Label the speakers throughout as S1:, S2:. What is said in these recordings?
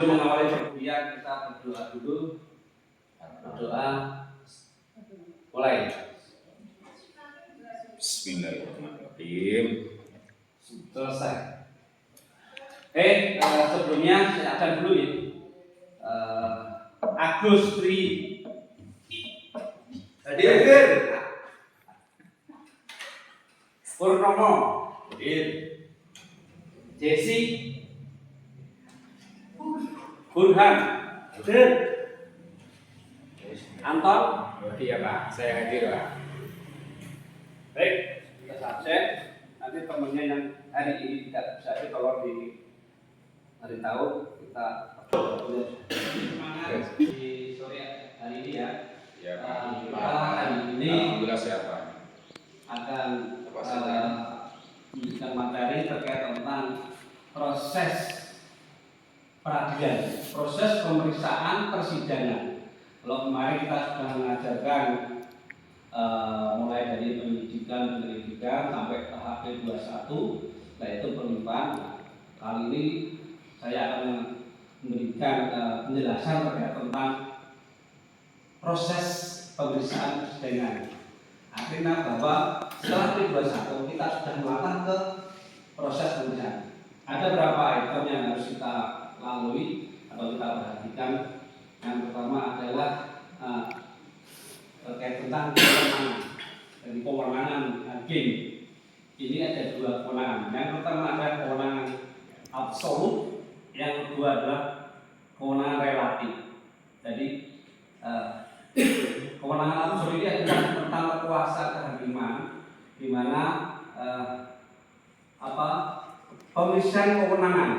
S1: mengawali perkuliahan kita berdoa dulu. Berdoa. Mulai.
S2: Bismillahirrahmanirrahim.
S1: Selesai. Sebelumnya saya akan dulu ya. Agus Tri hadir. Purnomo hadir. Jesse Burhan hadir. Anton,
S2: Iya Pak, saya hadir Pak.
S1: baik, kita absen. Nanti temennya yang hari ini tidak bisa hadir, tolong diberitahu kita semangat di sore hari ini ya.
S2: Ya Pak.
S1: Kita hari ini
S2: Alhamdulillah siapa?
S1: akan memberikan materi terkait tentang proses peradilan, proses pemeriksaan persidangan. Kalau kemarin kita sudah mengajarkan mulai dari penyelidikan sampai tahap P21, yaitu pelimpahan. Kali ini saya akan memberikan penjelasan terkait tentang proses pemeriksaan persidangan. Artinya bahwa setelah P21 kita sudah melakukan ke proses pemeriksaan. Ada beberapa item yang harus kita lalui atau kita perhatikan. Yang pertama adalah terkait tentang kewenangan. Dari kewenangan hakim ini ada dua kewenangan. Yang pertama ada kewenangan absolut, yang kedua adalah kewenangan relatif. Jadi kewenangan absolut ini adalah tentang kuasa kehakiman, di mana pemeriksaan kewenangan.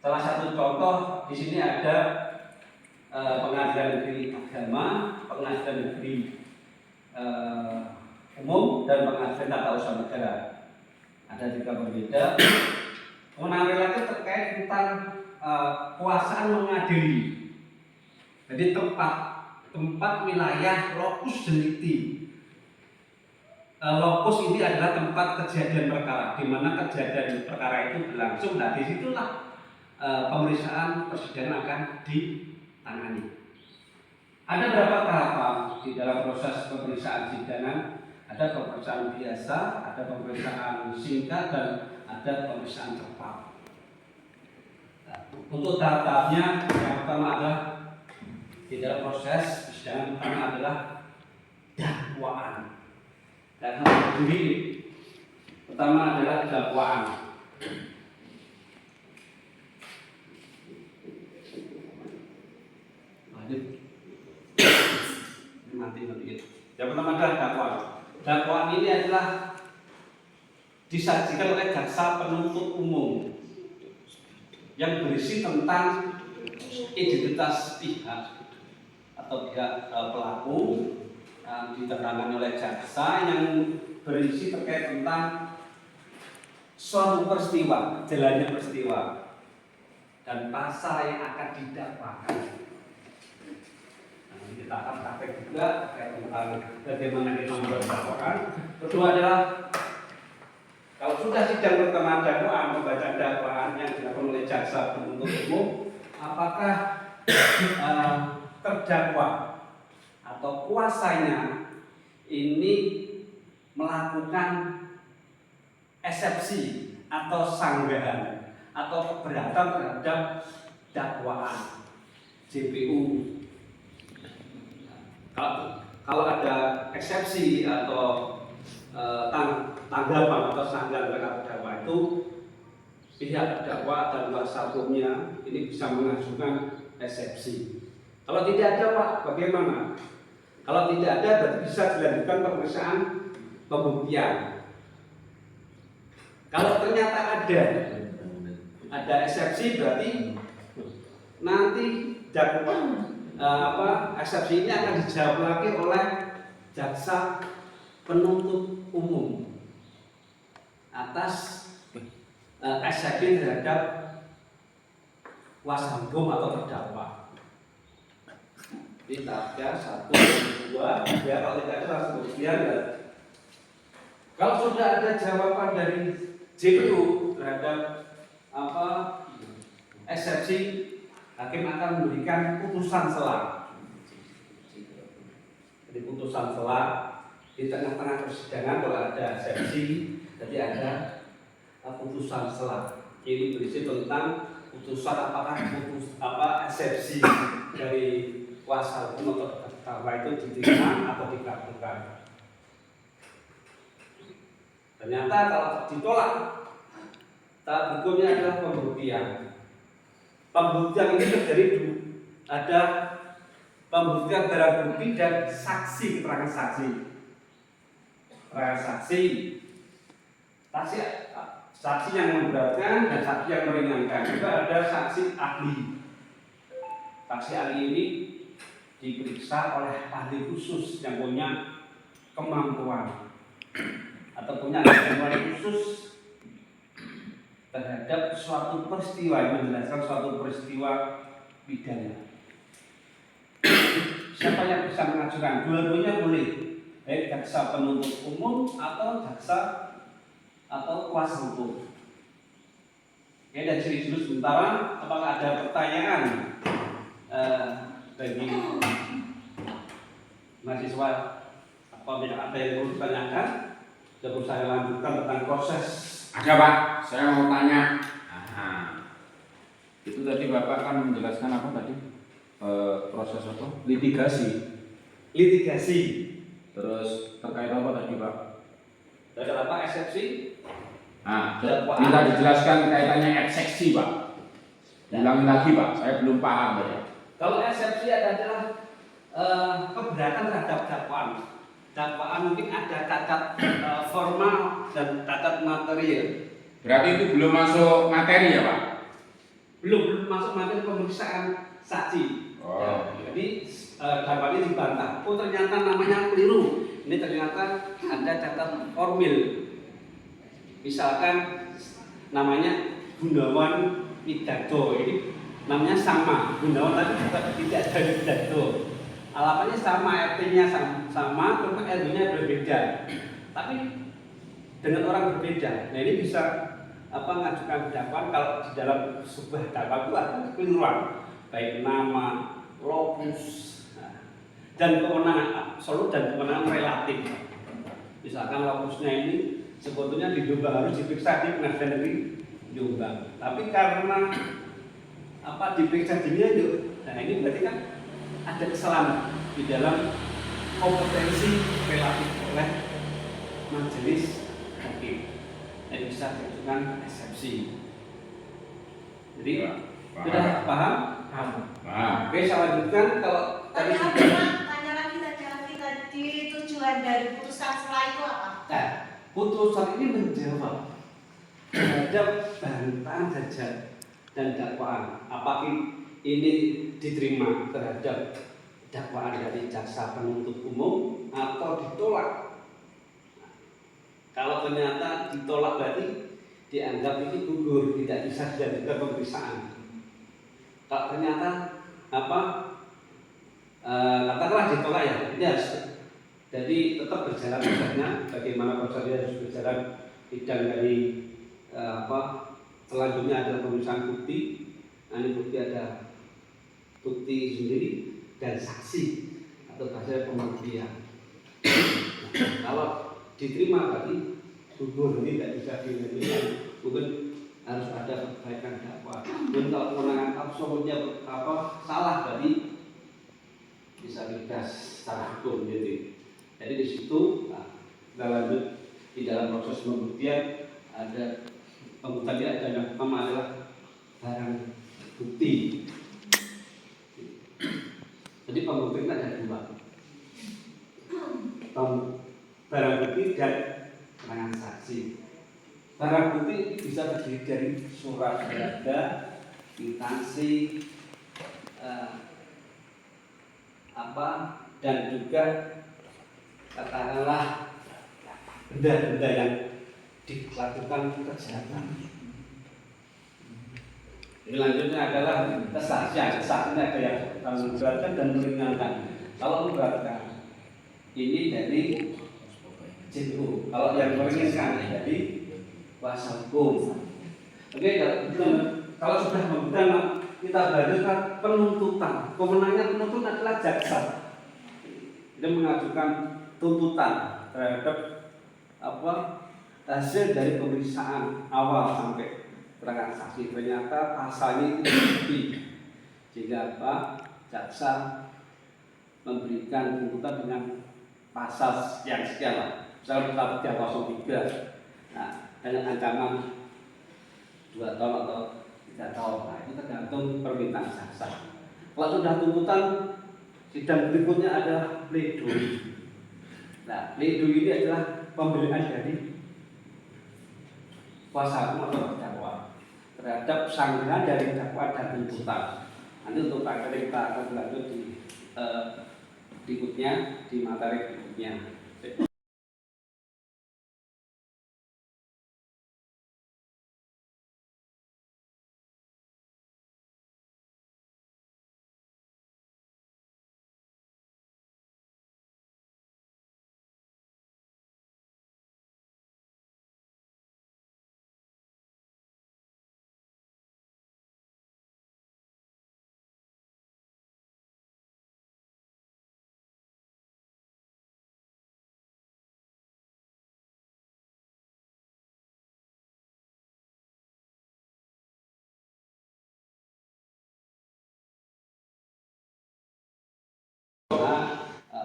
S1: Salah satu contoh di sini ada Pengadilan Negeri Agama, Pengadilan Negeri Umum, dan Pengadilan Tata Usaha Negara. Ada tiga berbeda. Kewenangan relatif terkait tentang kuasaan mengadili. Jadi tempat wilayah lokus delikti. Lokus ini adalah tempat kejadian perkara, di mana kejadian perkara itu berlangsung. Nah, disitulah pemeriksaan persidangan akan ditangani. Ada berapa tahapan di dalam proses pemeriksaan persidangan? Ada pemeriksaan biasa, ada pemeriksaan singkat, dan ada pemeriksaan cepat. Nah, untuk tahap-tahapnya, yang pertama adalah di dalam proses persidangan pertama adalah dakwaan. Dan sendiri pertama adalah dakwaan. Yang pertama adalah dakwaan. Dakwaan ini adalah disajikan oleh jaksa penuntut umum yang berisi tentang identitas pihak atau pihak pelaku, diterangkan oleh jaksa, yang berisi terkait tentang suatu peristiwa, jalannya peristiwa, dan pasal yang akan didakwakan. Kita akan praktek juga terkait tentang bagaimana kita membuat dakwaan. Kedua adalah kalau sudah sidang pertama dakwaan, pembacaan dakwaan yang dilakukan oleh jaksa penuntut umum, apakah terdakwa atau kuasanya ini melakukan eksepsi atau sanggahan atau keberatan terhadap dakwaan JPU. Kalau ada eksepsi atau tanggapan atau sanggahan terhadap dakwa itu, pihak dakwa dan kuasa hukumnya ini bisa mengajukan eksepsi. Kalau tidak ada Pak, bagaimana? Kalau tidak ada, berarti bisa dilanjutkan pemeriksaan pembuktian. Kalau ternyata ada eksepsi, berarti nanti dakwa eksepsi ini akan dijawab lagi oleh jaksa penuntut umum atas eksepsi terhadap kuasa hukum atau terdakwa. Di tahapnya 1, 2, 3, kalau tidak ada langsung pembuktian. Kalau sudah ada jawaban dari JPU terhadap eksepsi eksepsi, hakim akan memberikan putusan sela. Jadi putusan sela di tengah-tengah persidangan kalau ada eksepsi, jadi ada putusan sela. Ini berisi tentang putusan apakah eksepsi dari kuasa hukum atau terdakwa itu diterima atau dikabulkan. Ternyata kalau ditolak, tahap hukumnya adalah pembuktian. Pembuktian ini terjadi dulu. Ada pembuktian barang bukti dan saksi, keterangan saksi. Keterangan saksi, saksi yang memberatkan dan saksi yang meringankan. Juga ada saksi ahli. Saksi ahli ini diperiksa oleh ahli khusus yang punya kemampuan atau punya kemampuan khusus terhadap suatu peristiwa, yang menjelaskan suatu peristiwa pidana. Siapa yang bisa mengajukan? Dua-duanya boleh, baik jaksa penuntut umum atau jaksa atau kuasa hukum. Oke, dan sini dulu sementara, apakah ada pertanyaan bagi mahasiswa? Apabila ada yang perlu ditanyakan, coba saya lanjutkan tentang proses.
S2: Ada Pak, saya mau tanya. Itu tadi Bapak kan menjelaskan apa tadi? Proses apa? Litigasi. Terus terkait apa tadi Pak?
S1: Terkait apa? Eksepsi.
S2: Minta dijelaskan kaitannya eksepsi Pak. Ulangi lagi Pak, saya belum paham Pak.
S1: Kalau eksepsi adalah keberatan terhadap dakwaan. Dakwaan mungkin ada cacat formal dan cacat material.
S2: Berarti itu belum masuk materi ya Pak?
S1: Belum masuk materi pemeriksaan saksi. Jadi dakwaannya dibantah. Oh ternyata namanya keliru. Ini ternyata ada cacat formil. Misalkan namanya Gunawan Widarto, ini namanya sama. Gunawan tapi tidak ada Widarto. Alamatnya sama, RT-nya sama, cuma RW-nya berbeda. Tapi dengan orang berbeda. Nah ini bisa mengajukan dakwaan kalau di dalam sebuah dakwaan itu ada kekeliruan, baik nama, lokus, dan kewenangan absolut dan kewenangan relatif. Misalkan lokusnya ini sebetulnya di Jombang, harus diperiksa di Pengadilan Negeri Jombang. Tapi karena diperiksa di Nganjuk, nah ini berarti kan ada kesalahan di dalam kompetensi relatif oleh majelis hakim. Yang bisa diajukan eksepsi. Jadi sudah paham? Oke, saya lanjutkan. Kalau
S3: tanya lagi tadi tujuan dari putusan sela itu apa?
S1: Putusan ini menjawab terhadap bantahan dan dakwaan. Apakah ini diterima terhadap dakwaan dari jaksa penuntut umum atau ditolak? Kalau ternyata ditolak berarti dianggap ini gugur, tidak bisa dilanjutkan pemeriksaan. Kalau ternyata katakanlah ditolak ya, ini harus jadi tetap berjalan prosesnya. Bagaimana prosesnya harus berjalan sidang dari selanjutnya adalah pemeriksaan bukti. Nah, ini bukti ada bukti sendiri dan saksi atau hasil pembuktian. Kalau diterima berarti gugur, tidak bisa dilanjutkan. Mungkin harus ada perbaikan dakwaan. Dan kalau kewenangan absolutnya salah berarti bisa bebas secara hukum gitu. Jadi di situ kita lanjut di dalam proses pembuktian. Ada pembuktian ada yang pertama adalah barang bukti. Jadi pembuktian ada dua, barang bukti dan keterangan saksi. Barang bukti bisa terdiri dari surat berharga, kwitansi, dan juga katakanlah benda-benda yang dilakukan kejahatan. Ini lanjutnya adalah kesaksian. Kesaksian ada yang memberatkan dan meringankan. Kalau memberatkan ini dari JPU, kalau yang meringankan dari kuasa hukum. Oke, kalau sudah membuktikan kita berlanjutkan penuntutan. Kewenangan penuntut adalah jaksa. Dia mengajukan tuntutan terhadap hasil dari pemeriksaan awal sampai keterangan saksi. Ternyata pasalnya itu terbukti, sehingga jaksa memberikan tuntutan dengan pasal yang sekian, misalnya pasal 303, nah, dengan ancaman 2 tahun atau 3 tahun. Nah, itu tergantung permintaan jaksa. Kalau sudah tuntutan, sidang berikutnya adalah pledoi. Nah, pledoi ini adalah pembelaan dari kuasa hukum atau terdakwa terhadap sanggahan dari dakwaan dan tuntutan. Nanti untuk materi kita akan berlanjut di berikutnya, di materi berikutnya.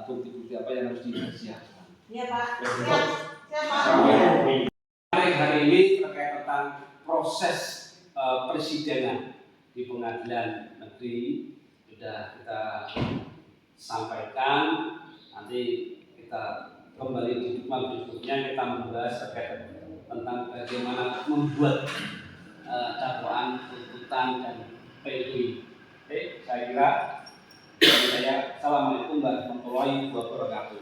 S1: Bukti-bukti apa yang harus dipersiapkan.
S3: Iya Pak. Siap. Siap Pak.
S1: Hari ini terkait tentang proses persidangan di pengadilan negeri sudah kita sampaikan. Nanti kita kembali di berikutnya kita membahas terkait tentang bagaimana membuat dakwaan, tuntutan dan pledoi. Oke, saya kira dari saya. Assalamualaikum warahmatullahi wabarakatuh.